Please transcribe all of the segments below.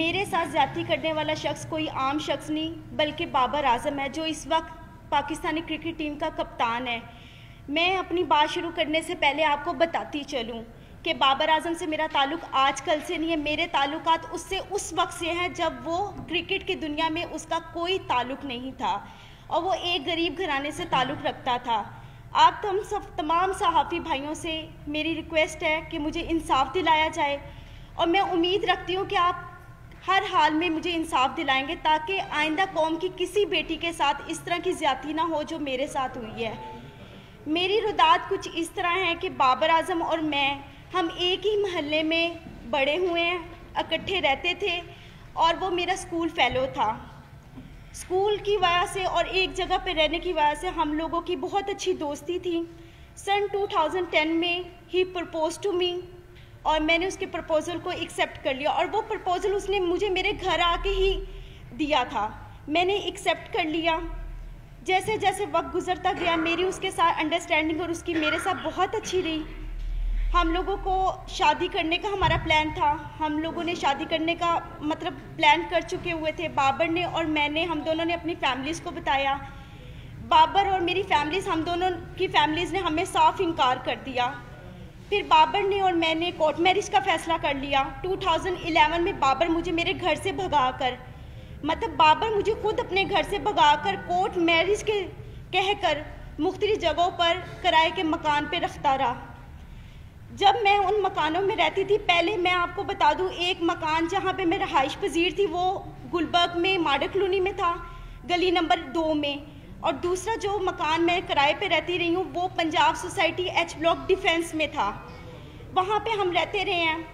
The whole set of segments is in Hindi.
मेरे साथ ज़्यादती करने वाला शख्स कोई आम शख्स नहीं बल्कि बाबर आजम है, जो इस वक्त पाकिस्तानी क्रिकेट टीम का कप्तान है। मैं अपनी बात शुरू करने से पहले आपको बताती चलूं कि बाबर आजम से मेरा ताल्लुक़ आज कल से नहीं है। मेरे ताल्लुकात उससे उस वक्त से हैं जब वो क्रिकेट की दुनिया में उसका कोई ताल्लुक़ नहीं था और वो एक गरीब घराने से ताल्लुक़ रखता था। आप तमाम सहाफ़ी भाइयों से मेरी रिक्वेस्ट है कि मुझे इंसाफ दिलाया जाए और मैं उम्मीद रखती हूँ कि आप हर हाल में मुझे इंसाफ दिलाएंगे ताकि आइंदा कौम की किसी बेटी के साथ इस तरह की ज़्यादती ना हो जो मेरे साथ हुई है। मेरी रुदात कुछ इस तरह है कि बाबर आजम और हम एक ही महल्ले में बड़े हुए हैं, इकट्ठे रहते थे और वो मेरा स्कूल फेलो था। स्कूल की वजह से और एक जगह पे रहने की वजह से हम लोगों की बहुत अच्छी दोस्ती थी। सन 2010 में ही प्रपोज टू मी और मैंने उसके प्रपोज़ल को एक्सेप्ट कर लिया और वो प्रपोज़ल उसने मुझे मेरे घर आके ही दिया था। मैंने एक्सेप्ट कर लिया। जैसे जैसे वक्त गुजरता गया मेरी उसके साथ अंडरस्टैंडिंग और उसकी मेरे साथ बहुत अच्छी रही। हम लोगों को शादी करने का हमारा प्लान था। हम लोगों ने शादी करने का मतलब प्लान कर चुके हुए थे। बाबर ने और मैंने, हम दोनों ने अपनी फैमिलीज़ को बताया। बाबर और मेरी फैमिलीज़, हम दोनों की फैमिलीज़ ने हमें साफ इनकार कर दिया। फिर बाबर ने और मैंने कोर्ट मैरिज का फ़ैसला कर लिया। 2011 में बाबर मुझे मेरे घर से भगाकर, मतलब बाबर मुझे खुद अपने घर से भगाकर कोर्ट मैरिज के कहकर मुख्तलिफ जगहों पर किराए के मकान पे रखता रहा। जब मैं उन मकानों में रहती थी, पहले मैं आपको बता दूं, एक मकान जहाँ पे मैं रहाइश पजीर थी वो गुलबर्ग में माडा कॉलोनी में था, गली नंबर 2 में, और दूसरा जो मकान मैं किराए पे रहती रही हूँ वो Punjab society H block defence में था। वहाँ पे हम रहते रहे हैं।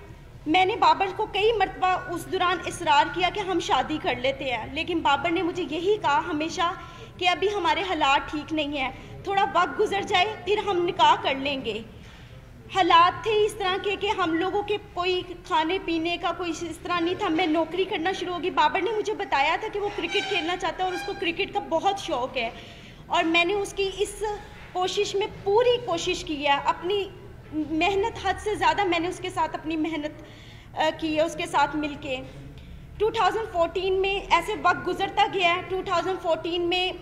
मैंने बाबर को कई मरतबा उस दौरान इसरार किया कि हम शादी कर लेते हैं, लेकिन बाबर ने मुझे यही कहा हमेशा कि अभी हमारे हालात ठीक नहीं है, थोड़ा वक्त गुजर जाए फिर हम निकाह कर लेंगे। हालात थे इस तरह के कि हम लोगों के कोई खाने पीने का कोई इस तरह नहीं था। मैं नौकरी करना शुरू होगी। बाबर ने मुझे बताया था कि वो क्रिकेट खेलना चाहता है और उसको क्रिकेट का बहुत शौक़ है और मैंने उसकी इस कोशिश में पूरी कोशिश की है। अपनी मेहनत हद से ज़्यादा मैंने उसके साथ अपनी मेहनत की है, उसके साथ मिलके। 2014 में ऐसे वक्त गुजरता गया है। 2014 में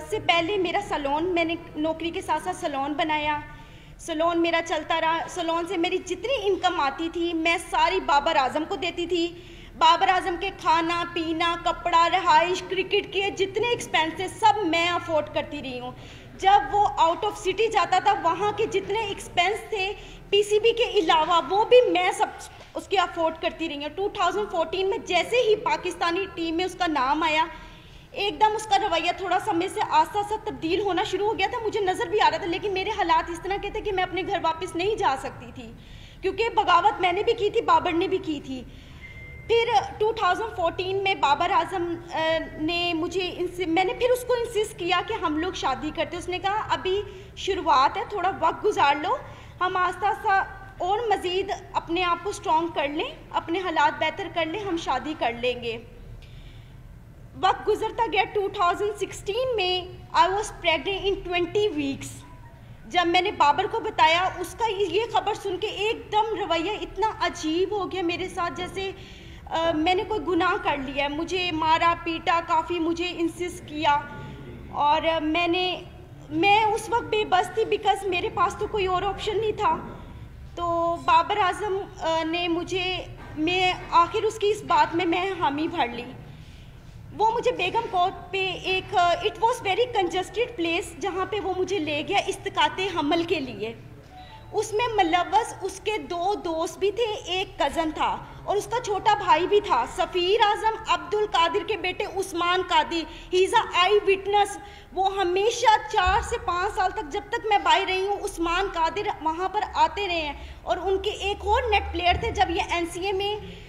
से पहले मेरा सैलून, मैंने नौकरी के साथ साथ सैलून बनाया। सैलून मेरा चलता रहा। सैलून से मेरी जितनी इनकम आती थी मैं सारी बाबर आजम को देती थी। बाबर आजम के खाना पीना, कपड़ा, रहाइश, क्रिकेट के जितने एक्सपेंसेस सब मैं अफोर्ड करती रही हूँ। जब वो आउट ऑफ सिटी जाता था वहाँ के जितने एक्सपेंस थे पीसीबी के अलावा वो भी मैं सब उसके अफोर्ड करती रही हूँ। 2014 में जैसे ही पाकिस्तानी टीम में उसका नाम आया, एकदम उसका रवैया थोड़ा समय से आस्ता आस्ता तब्दील होना शुरू हो गया था। मुझे नज़र भी आ रहा था, लेकिन मेरे हालात इस तरह के थे कि मैं अपने घर वापस नहीं जा सकती थी क्योंकि बगावत मैंने भी की थी, बाबर ने भी की थी। फिर 2014 में बाबर आजम ने मैंने फिर उसको इंसिस्ट किया कि हम लोग शादी करते। उसने कहा अभी शुरुआत है, थोड़ा वक्त गुजार लो, हम आस्ता आस्ता और मज़ीद अपने आप को स्ट्रॉन्ग कर लें, अपने हालात बेहतर कर लें, हम शादी कर लेंगे। वक्त गुजरता गया। 2016 में I was pregnant in 20 weeks. जब मैंने बाबर को बताया, उसका ये खबर सुन के एकदम रवैया इतना अजीब हो गया मेरे साथ, जैसे मैंने कोई गुनाह कर लिया। मुझे मारा पीटा, काफ़ी मुझे इंसिस्ट किया और मैं उस वक्त बेबस थी बिकॉज मेरे पास तो कोई और ऑप्शन नहीं था। तो बाबर आजम ने मैं आखिर उसकी इस बात में मैं हामी भर ली। वो मुझे बेगम कोर्ट पे एक it was very congested place जहाँ पे वो मुझे ले गया इस्तिकाते हमल के लिए। उसमें मुलव्वस उसके 2 दोस्त भी थे, एक कज़न था और उसका छोटा भाई भी था, सफ़ीर आजम, अब्दुल कादिर के बेटे Usman Qadir. He is a eyewitness. वो हमेशा 4 से 5 साल तक, जब तक मैं बाहर रही हूँ, उस्मान कादिर वहाँ पर आते रहे हैं। और उनके एक और नेट प्लेयर थे, जब ये NCA में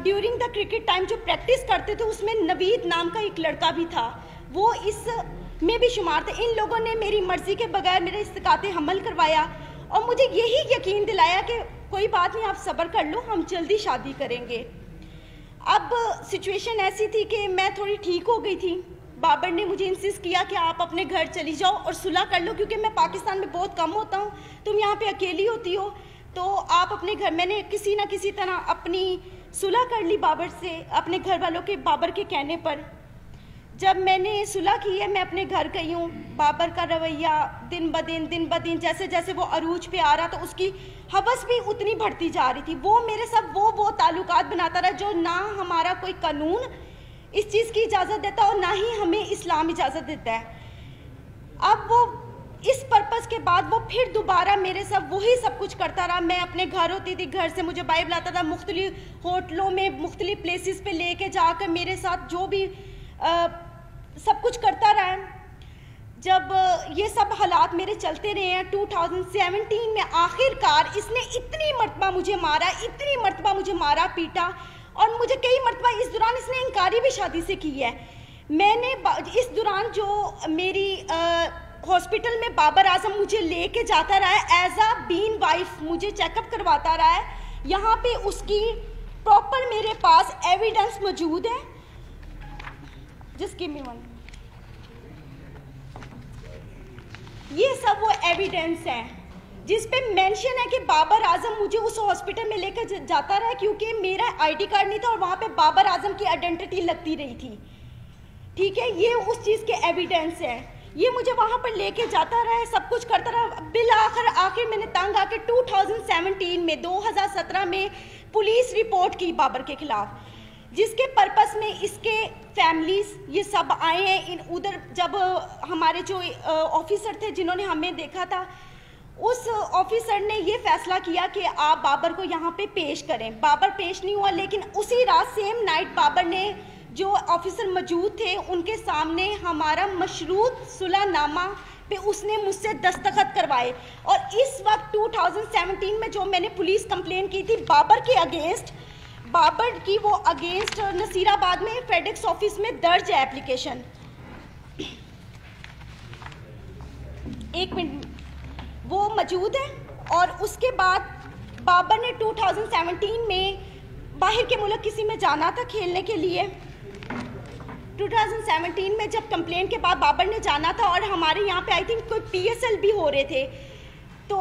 ड्यूरिंग द क्रिकेट टाइम जो प्रैक्टिस करते थे उसमें नवीद नाम का एक लड़का भी था, वो इस में भी शुमार थे। इन लोगों ने मेरी मर्ज़ी के बगैर मेरे इस्तिकाते हमल करवाया और मुझे यही यकीन दिलाया कि कोई बात नहीं, आप सब्र कर लो, हम जल्दी शादी करेंगे। अब सिचुएशन ऐसी थी कि मैं थोड़ी ठीक हो गई थी। बाबर ने मुझे इंसिस्ट किया कि आप अपने घर चली जाओ और सुलह कर लो, क्योंकि मैं पाकिस्तान में बहुत कम होता हूँ, तुम यहाँ पे अकेली होती हो, तो आप अपने घर। मैंने किसी ना किसी तरह अपनी सुलह कर ली बाबर से, अपने घर वालों के, बाबर के कहने पर। जब मैंने सुलह की है, मैं अपने घर गई हूँ। बाबर का रवैया दिन ब दिन जैसे जैसे वो अरूज पे आ रहा, तो उसकी हवस भी उतनी बढ़ती जा रही थी। वो मेरे साथ वो ताल्लुकात बनाता रहा जो ना हमारा कोई कानून इस चीज़ की इजाज़त देता और ना ही हमें इस्लाम इजाज़त देता है। अब वो इस पर्पस के बाद वो फिर दोबारा मेरे साथ वही सब कुछ करता रहा। मैं अपने घर होती थी, घर से मुझे बाइबल लाता था, मुख्तलिफ होटलों में मुख्तलिफ प्लेसेस पे लेके जाकर मेरे साथ जो भी सब कुछ करता रहा है। जब ये सब हालात मेरे चलते रहे हैं, 2017 में आखिरकार इसने इतनी मरतबा मुझे मारा, इतनी मरतबा मुझे मारा पीटा, और मुझे कई मरतबा इस दौरान इसने इनकारी भी शादी से की है। मैंने इस दौरान जो मेरी हॉस्पिटल में बाबर आजम मुझे लेके जाता रहा है, एज अ बीन वाइफ मुझे चेकअप करवाता रहा है। यहाँ पे उसकी प्रॉपर मेरे पास एविडेंस मौजूद है। जिसकी में ये सब वो एविडेंस है जिस पे मेंशन है कि बाबर आजम मुझे उस हॉस्पिटल में लेकर जाता रहा, क्योंकि मेरा आईडी कार्ड नहीं था और वहाँ पे बाबर आजम की आइडेंटिटी लगती रही थी। ठीक है, ये उस चीज़ के एविडेंस है। ये मुझे वहाँ पर लेके जाता रहा है, सब कुछ करता रहा। बिल आखिर मैंने तंग आके 2017 में पुलिस रिपोर्ट की बाबर के खिलाफ, जिसके पर्पस में इसके फैमिलीज ये सब आए हैं। उधर जब हमारे जो ऑफिसर थे जिन्होंने हमें देखा था, उस ऑफिसर ने ये फैसला किया कि आप बाबर को यहाँ पे पेश करें। बाबर पेश नहीं हुआ, लेकिन उसी रात सेम नाइट बाबर ने, जो ऑफिसर मौजूद थे उनके सामने, हमारा मशरूत सुलहनामा पे उसने मुझसे दस्तखत करवाए। और इस वक्त 2017 में जो मैंने पुलिस कंप्लेन की थी बाबर के अगेंस्ट, बाबर की वो अगेंस्ट नसीराबाद में फेडेक्स ऑफिस में दर्ज है एप्लीकेशन। एक मिनट, वो मौजूद है। और उसके बाद बाबर ने 2017 में बाहर के मुल्क किसी में जाना था खेलने के लिए। 2017 में जब कंप्लेन के बाद बाबर ने जाना था और हमारे यहाँ पे आई थिंक कोई PSL भी हो रहे थे, तो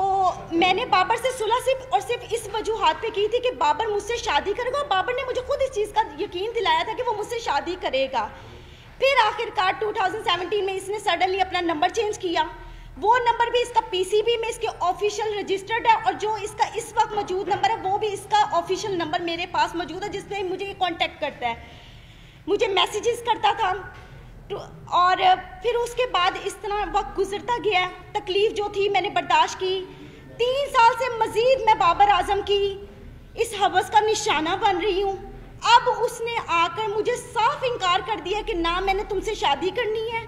मैंने बाबर से सुलह सिर्फ इस वजूहात पे की थी कि बाबर मुझसे शादी करेगा। बाबर ने मुझे खुद इस चीज़ का यकीन दिलाया था कि वो मुझसे शादी करेगा। फिर आखिरकार 2017 में इसने सडनली अपना नंबर चेंज किया। वो नंबर भी इसका PCB में इसके ऑफिशियल रजिस्टर्ड है, और जो इसका इस वक्त मौजूद नंबर है वो भी इसका ऑफिशियल नंबर मेरे पास मौजूद है, जिससे मुझे कॉन्टेक्ट करता है, मुझे मैसेजेस करता था। और फिर उसके बाद इस तरह वक्त गुजरता गया। तकलीफ़ जो थी मैंने बर्दाश्त की। 3 साल से मज़ीद मैं बाबर आजम की इस हवस का निशाना बन रही हूँ। अब उसने आकर मुझे साफ इनकार कर दिया कि ना मैंने तुमसे शादी करनी है,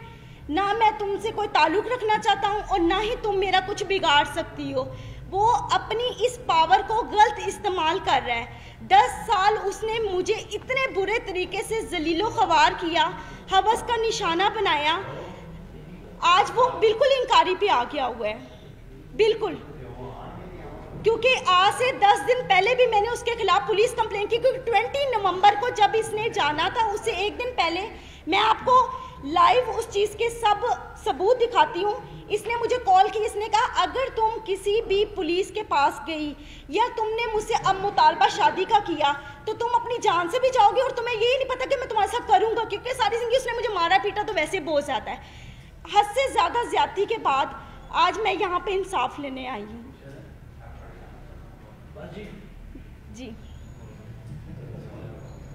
ना मैं तुमसे कोई ताल्लुक़ रखना चाहता हूँ, और ना ही तुम मेरा कुछ बिगाड़ सकती हो। वो अपनी इस पावर को गलत इस्तेमाल कर रहा है। 10 साल उसने मुझे इतने बुरे तरीके से जलीलो ख्वार किया, हवस का निशाना बनाया। आज वो बिल्कुल इनकारी पे आ गया हुआ है, बिल्कुल। क्योंकि आज से 10 दिन पहले भी मैंने उसके खिलाफ पुलिस कंप्लेन की, क्योंकि 20 नवंबर को जब इसने जाना था उससे एक दिन पहले, मैं आपको लाइव उस चीज़ के सब सबूत दिखाती हूँ। इसने मुझे कॉल की, इसने कहा अगर तुम किसी भी पुलिस के पास गई या तुमने मुझसे अब मुतालबा शादी का किया तो तुम अपनी जान से भी जाओगे, और तुम्हें यही नहीं पता कि मैं तुम्हारे साथ करूँगा, क्योंकि सारी जिंदगी उसने मुझे मारा पीटा तो वैसे बोझ जाता है। हद से ज़्यादा ज्यादती के बाद आज मैं यहाँ पे इंसाफ लेने आई हूँ। जी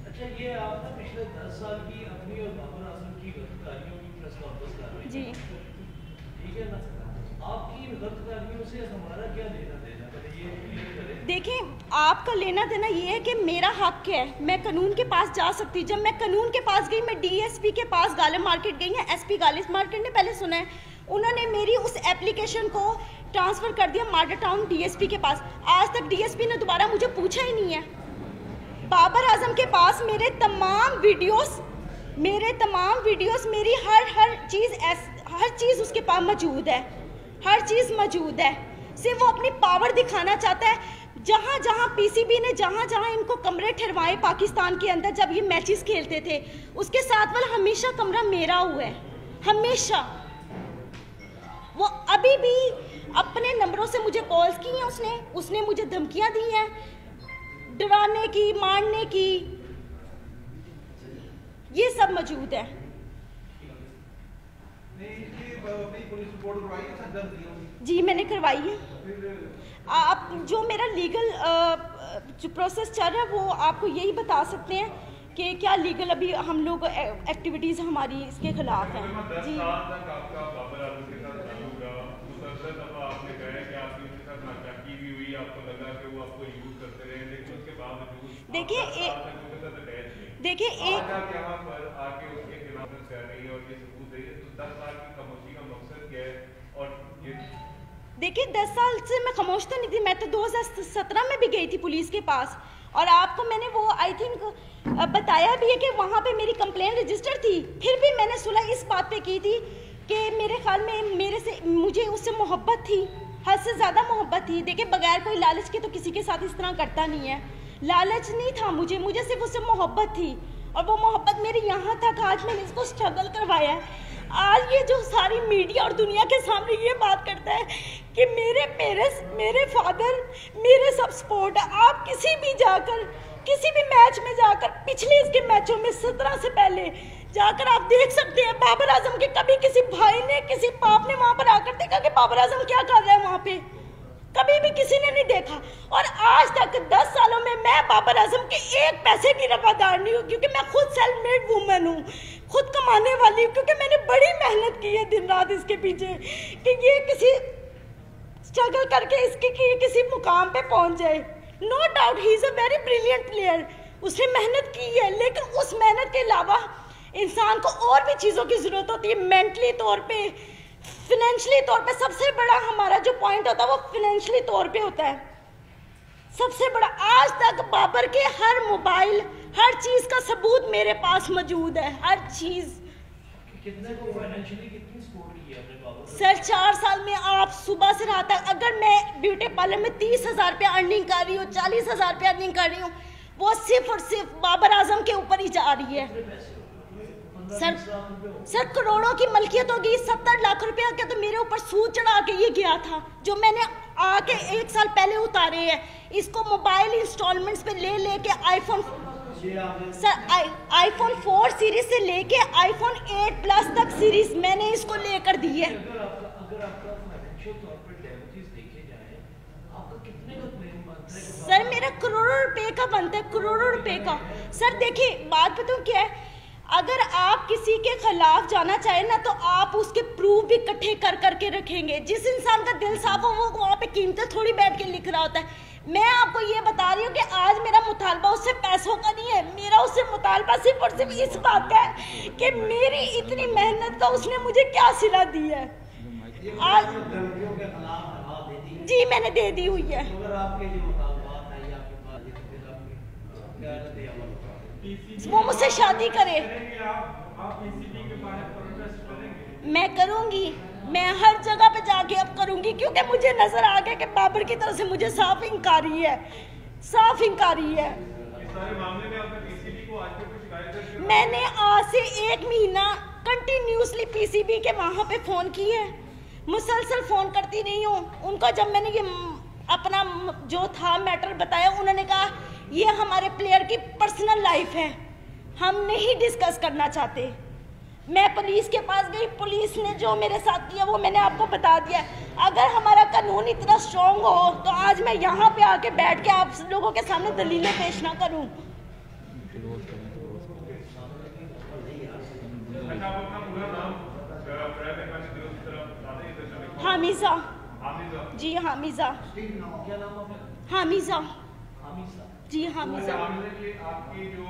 अच्छा, ये आप ना पिछले 10 साल की अपनी और बाबर आजम की गलतकारियों की प्रेस कॉन्फ्रेंस कर रहे हैं, जी, ठीक है ना? आपकी इन गलतकारियों से हमारा क्या लेना देना, पहले ये क्लियर करें। देखें, आपका लेना देना ये है कि मेरा हक है, मैं कानून के पास जा सकती। जब मैं कानून के पास गई, मैं DSP के पास गालिब मार्केट गई है, SP गालिब मार्केट ने पहले सुना है, उन्होंने मेरी उस एप्लीकेशन को ट्रांसफ़र कर दिया माडा टाउन DSP के पास। आज तक DSP ने दोबारा मुझे पूछा ही नहीं है। बाबर आजम के पास मेरे तमाम वीडियोस, मेरी हर चीज़ उसके पास मौजूद है, हर चीज़ मौजूद है। सिर्फ वो अपनी पावर दिखाना चाहता है। जहाँ जहाँ PCB ने जहाँ जहाँ इनको कमरे ठहरवाए पाकिस्तान के अंदर, जब ये मैचेस खेलते थे, उसके साथ वाला हमेशा कमरा मेरा हुआ है, हमेशा। वो अभी भी अपने नंबरों से मुझे कॉल्स की हैं, उसने मुझे धमकियाँ दी हैं। डराने की, मारने की, ये सब मौजूद है। जी मैंने करवाई है। आप जो मेरा लीगल जो प्रोसेस चल रहा है वो आपको यही बता सकते हैं कि क्या लीगल अभी हम लोग एक्टिविटीज़ हमारी इसके खिलाफ हैं। जी देखिए देखिए 10 साल से मैं खामोश तो नहीं थी। मैं तो 2017 में भी गई थी पुलिस के पास, और आपको मैंने वो आई थिंक बताया भी है कि वहाँ पे मेरी कंप्लेंट रजिस्टर थी। फिर भी मैंने सुलह इस बात पे की थी कि मेरे ख्याल में मुझे उससे मोहब्बत थी, हद से ज़्यादा मोहब्बत थी। देखिए बगैर कोई लालच के तो किसी के साथ इस तरह करता नहीं है। लालच नहीं था मुझे सिर्फ उससे मोहब्बत थी, और वो मोहब्बत मेरी यहाँ तक आज मैंने इसको स्ट्रगल करवाया है। आज ये जो सारी मीडिया और दुनिया के सामने ये बात करता है कि मेरे पेरेंट्स, मेरे फादर, मेरे सब सपोर्ट है। आप किसी भी मैच में जाकर, पिछले इसके मैचों में 17 से पहले जाकर आप देख सकते हैं बाबर आजम के कभी किसी भाई ने, किसी बाप ने वहाँ पर आकर देखा कि बाबर आजम क्या कर रहा है वहाँ पे? कभी भी किसी ने नहीं देखा। और आज तक 10 सालों में मैं बाबर आजम के एक पैसे की रवादार नहीं हूँ, क्योंकि मैं खुद सेल्फ मेड वूमेन हूँ, खुद कमाने वाली हूँ, क्योंकि मैंने बड़ी मेहनत की है दिन रात इसके पीछे कि ये किसी स्ट्रगल करके इसके किसी मुकाम पे पहुंच जाए। No doubt he is a very brilliant player, उसने मेहनत की है, लेकिन उस मेहनत के अलावा इंसान को और भी चीज़ों की ज़रूरत होती है। मेंटली तौर पे, फिनेंशली तौर पे सबसे बड़ा हमारा जो पॉइंट होता है वो फिनेंशली तौर पे होता है सबसे बड़ा। आज तक बाबर के हर मोबाइल, हर चीज़ का सबूत मेरे पास मौजूद है, हर चीज़। कितने को फाइनेंशियली कितनी सपोर्ट की आपने बाबर? सर 4 साल में आप सुबह से रात तक, अगर मैं ब्यूटी पार्लर में 30,000 रुपया अर्निंग कर रही हूँ, 40,000 रुपया अर्निंग कर रही हूँ, वो सिर्फ और सिर्फ बाबर आजम के ऊपर ही जा रही है। सर करोड़ों की मलकियत होगी। 70 लाख रुपया का तो मेरे ऊपर सूद चढ़ा के ये गया था, जो मैंने आके 1 साल पहले उतारे हैं। इसको मोबाइल इंस्टॉलमेंट्स पे ले के आईफोन, सर आईफोन 4 सीरीज से लेके आईफोन 8 प्लस तक सीरीज मैंने इसको लेकर दी है। अगर आपका फाइनेंशियल तौर पे डैमेजेस देखे जाए, आपका कितने का क्लेम बनता है? सर मेरा करोड़ों रुपए का बनता है, करोड़ों रुपए का। सर देखिए बात बताऊं क्या है, अगर आप किसी के खिलाफ जाना चाहें ना तो आप उसके प्रूफ भी इकट्ठे कर करके रखेंगे। जिस इंसान का दिल साफ हो वो वहाँ पे कीमतें थोड़ी बैठ के लिख रहा होता है। मैं आपको ये बता रही हूँ कि आज मेरा मुतालबा उससे पैसों का नहीं है, मेरा उससे मुतालबा सिर्फ और सिर्फ इस बात का है कि मेरी इतनी मेहनत का उसने मुझे क्या सिला दी है। आज जी मैंने दे दी हुई है। वो मुझसे शादी करे, मैं करूंगी, मैं हर जगह पे जाके अब करूंगी, क्योंकि मुझे नजर आ गया कि बाबर की तरफ से मुझे साफ इंकारी है, साफ इंकारी है। मैंने आज से 1 महीना कंटिन्यूसली पीसीबी के वहां पे फोन किए, मुसलसल फोन करती रही हूँ उनको। जब मैंने ये अपना जो था मैटर बताया, उन्होंने कहा ये हमारे प्लेयर की पर्सनल लाइफ है, हम नहीं डिस्कस करना चाहते। मैं पुलिस के पास गई, पुलिस ने जो मेरे साथ किया वो मैंने आपको बता दिया। अगर हमारा कानून इतना स्ट्रॉन्ग हो तो आज मैं यहाँ पे आके बैठ के आप लोगों के सामने दलीलें पेश ना करूँ। हामिजा जी, हामिजा हामिजा जी, हामिजा। आपकी जो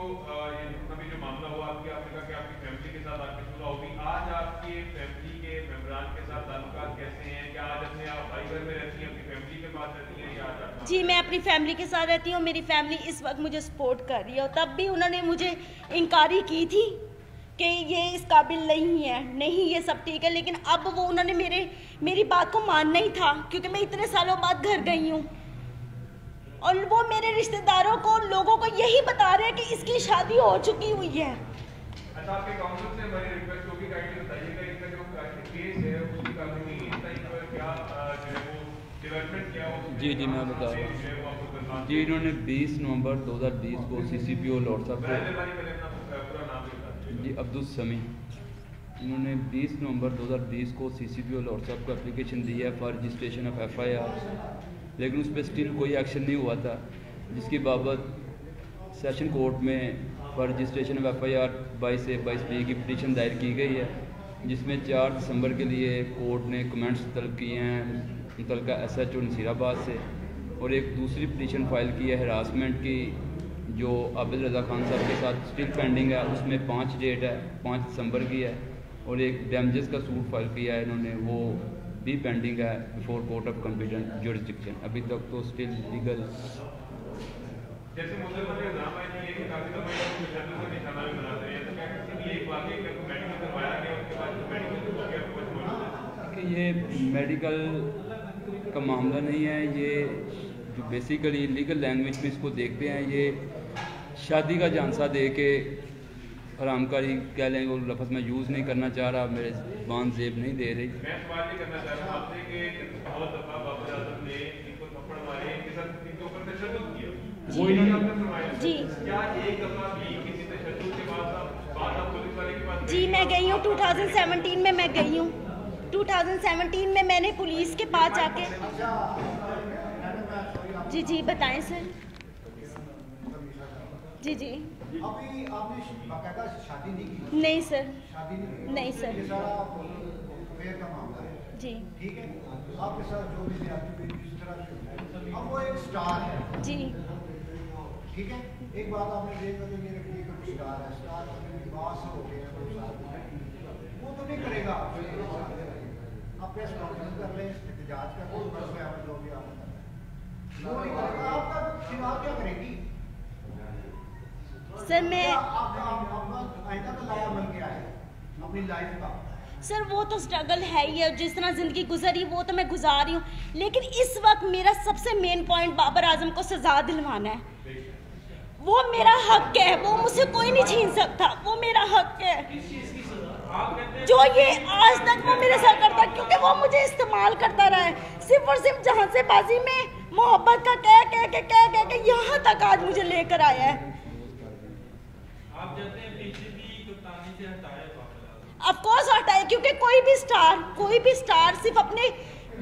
अभी जो मामला हुआ, आपने कहा कि आपकी फैमिली के साथ आपकी सुलह होगी। आज आपके फैमिली के मेंबरान के साथ ताल्लुकात कैसे हैं? क्या आज अपने आप भाई घर में रहती हैं, अपनी फैमिली के पास रहती हैं, या आज? जी मैं अपनी फैमिली के साथ रहती हूँ। मेरी फैमिली इस वक्त मुझे सपोर्ट कर रही है, और तब भी उन्होंने मुझे इंकारी की थी कि ये इस काबिल नहीं है, नहीं ये सब ठीक है। लेकिन अब वो उन्होंने मेरी बात को मानना ही था, क्योंकि मैं इतने सालों बाद घर गई हूँ, और वो मेरे रिश्तेदारों को, लोगों को यही बता रहे हैं कि इसकी शादी हो चुकी हुई है। अच्छा, आपके काउंसिल से हमारी रिक्वेस्ट होगी, काइंडली बताइएगा इनका जो केस है उसकी कानूनी सही पर क्या जो है वो डेवलपमेंट क्या हो? जी मैं बता रहा हूँ जी। इन्होंने 20 नवंबर 2020 को CCPO लॉर्ड साहब को जी अब्दुल समी, इन्होंने 20 नवंबर 2020 को CCPO लॉर्ड साहब को एप्लीकेशन दी है फॉर रजिस्ट्रेशन ऑफ FIR, लेकिन उस पर स्टिल कोई एक्शन नहीं हुआ था, जिसकी बाबत सेशन कोर्ट में for registration of FIR 22A/22B की पिटीशन दायर की गई है, जिसमें 4 दिसंबर के लिए कोर्ट ने कमेंट्स तलब किए हैं मुतलका SHO नसीराबाद से, और एक दूसरी पिटीशन फाइल की है हरासमेंट की जो आबिद रज़ा खान साहब के साथ स्टिल पेंडिंग है, उसमें 5 डेट है, 5 दिसंबर की है, और एक डैमेजेस का सूट फाइल किया है इन्होंने, वो भी पेंडिंग है before court of competent jurisdiction. अभी तक तो स्टिल लीगल जैसे मुसलमान के नाम है कि काफी दफा तशद्दुद का निशाना भी बनाते हैं, तो क्या किसी भी एक वाकई का मेडिकल करवाया गया उसके बाद मेडिकल हो गया कुछ मौजूद है कि ये मेडिकल का मामला नहीं है, ये जो बेसिकली लीगल लैंग्वेज में इसको देखते हैं, ये शादी का झांसा दे के हरामकारी कह लें, वो लफ्ज़ मैं यूज़ नहीं करना चाह रहा, मेरे ज़बान ज़ेब नहीं दे रही। मैं सवाल ये करना चाह रहा हूँ आपसे कि बहुत दफा बाबर आजम ने इनको थप्पड़ मारे, इनके साथ इनके ऊपर तशद्दुद किया, वो ही आपने फरमाया जी। क्या एक दफा भी किसी तशद्दुद के बाद आप पुलिस वाले के पास? जी मैं गई हूँ 2017 में, मैं गई हूँ 2017 में, मैंने पुलिस के पास जाके जी बताएं सर। जी अभी आपने बाकायदा शादी नहीं की? नहीं सर, शादी नहीं सर। ये सारा अफेयर का मामला है जी ठीक है, आपके साथ जो भी ज्यादती हुई जिस तरह से, अब वो एक स्टार है जी ठीक है। एक बात आपने देखा कि ये रखिए कि स्टार है, स्टार का विवास हो गया तो वो तो नहीं करेगा, आप प्रेस कॉन्फ्रेंस कर लें, एहतजाज कर लें, बस में जो भी आप वो नहीं करेगा, आपका चुनाव क्या करेगी सर? मैं आइंदा का लाया बन के आए अपनी लाइफ का। सर वो तो स्ट्रगल है ही है, जिस तरह ज़िंदगी गुजरी वो तो मैं गुजार रही हूँ, लेकिन इस वक्त मेरा सबसे मेन पॉइंट बाबर आजम को सज़ा दिलवाना है। वो मेरा हक है, वो मुझसे कोई नहीं छीन सकता, वो मेरा हक है। जो ये आज तक वो मेरे सर करता, क्योंकि वो मुझे इस्तेमाल करता रहा है, सिर्फ और सिर्फ जहांसेबाजी में मोहब्बत का कह के यहाँ तक आज मुझे लेकर आया है। आप कहते हैं बीजेपी कप्तानी से हटाया ऑफ कोर्स हटाए, क्योंकि कोई भी स्टार सिर्फ अपने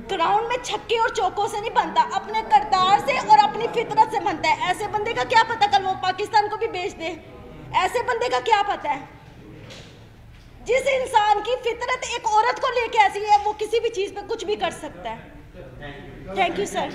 ग्राउंड में छक्के और चौकों से नहीं बनता, अपने किरदार से और अपनी फितरत से बनता है। ऐसे बंदे का क्या पता कल वो पाकिस्तान को भी बेच दे, ऐसे बंदे का क्या पता है? जिस इंसान की फितरत एक औरत को लेके ऐसी है, वो किसी भी चीज पे कुछ भी कर सकता है। Thank you sir.